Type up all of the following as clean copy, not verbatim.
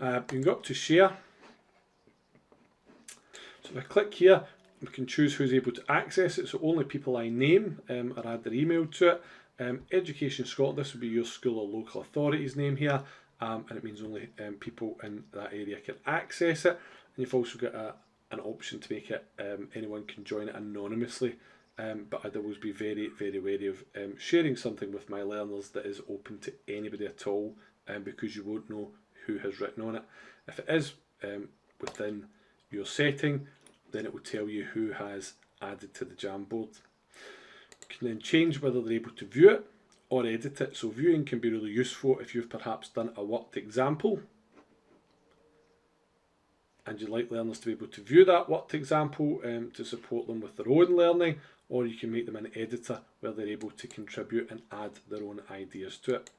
You can go up to share. So if I click here, we can choose who's able to access it, so only people I name or add their email to it. Education Scotland, this would be your school or local authority's name here, and it means only people in that area can access it. And you've also got an option to make it anyone can join it anonymously, but I'd always be very, very wary of sharing something with my learners that is open to anybody at all, because you won't know who has written on it. If it is within your setting, then it will tell you who has added to the Jamboard. You can then change whether they're able to view it or edit it. So viewing can be really useful if you've perhaps done a worked example and you'd like learners to be able to view that worked example to support them with their own learning, or you can make them an editor where they're able to contribute and add their own ideas to it.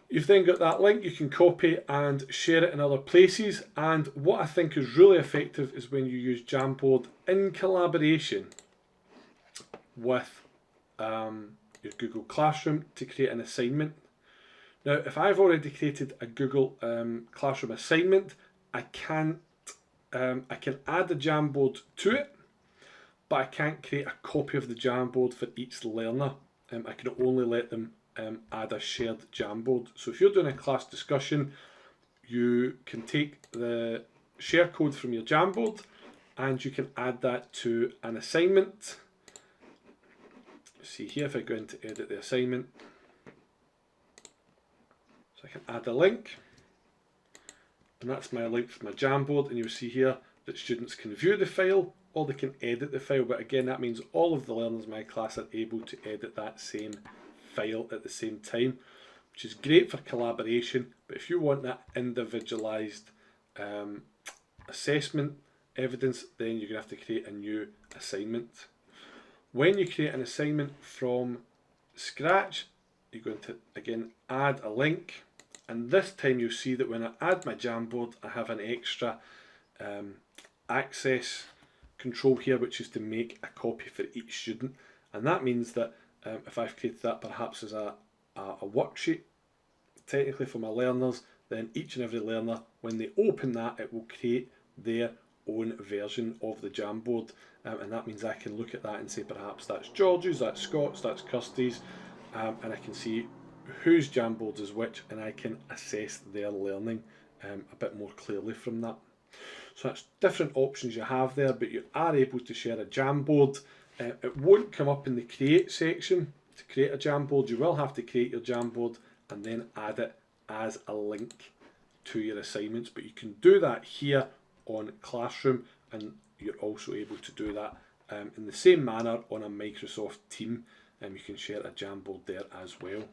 You've then got that link you can copy and share it in other places, and what I think is really effective is when you use Jamboard in collaboration with your Google Classroom to create an assignment. Now, if I've already created a Google Classroom assignment, I can add a Jamboard to it, but I can't create a copy of the Jamboard for each learner. I can only let them add a shared Jamboard. So if you're doing a class discussion, you can take the share code from your Jamboard and you can add that to an assignment. See here, if I go into edit the assignment, so I can add a link, and that's my link for my Jamboard, and you'll see here that students can view the file or they can edit the file, but again that means all of the learners in my class are able to edit that same file at the same time, which is great for collaboration. But if you want that individualized assessment evidence, then you're going to have to create a new assignment. When you create an assignment from scratch, you're going to again add a link, and this time you'll see that when I add my Jamboard, I have an extra access control here, which is to make a copy for each student, and that means that if I've created that perhaps as a worksheet, technically for my learners, then each and every learner, when they open that, it will create their own version of the Jamboard, and that means I can look at that and say perhaps that's George's, that's Scott's, that's Kirsty's, and I can see whose Jamboard is which, and I can assess their learning a bit more clearly from that. So that's different options you have there, but you are able to share a Jamboard. It won't come up in the create section to create a Jamboard. You will have to create your Jamboard and then add it as a link to your assignments, but you can do that here on Classroom, and you're also able to do that in the same manner on a Microsoft Team, and you can share a Jamboard there as well.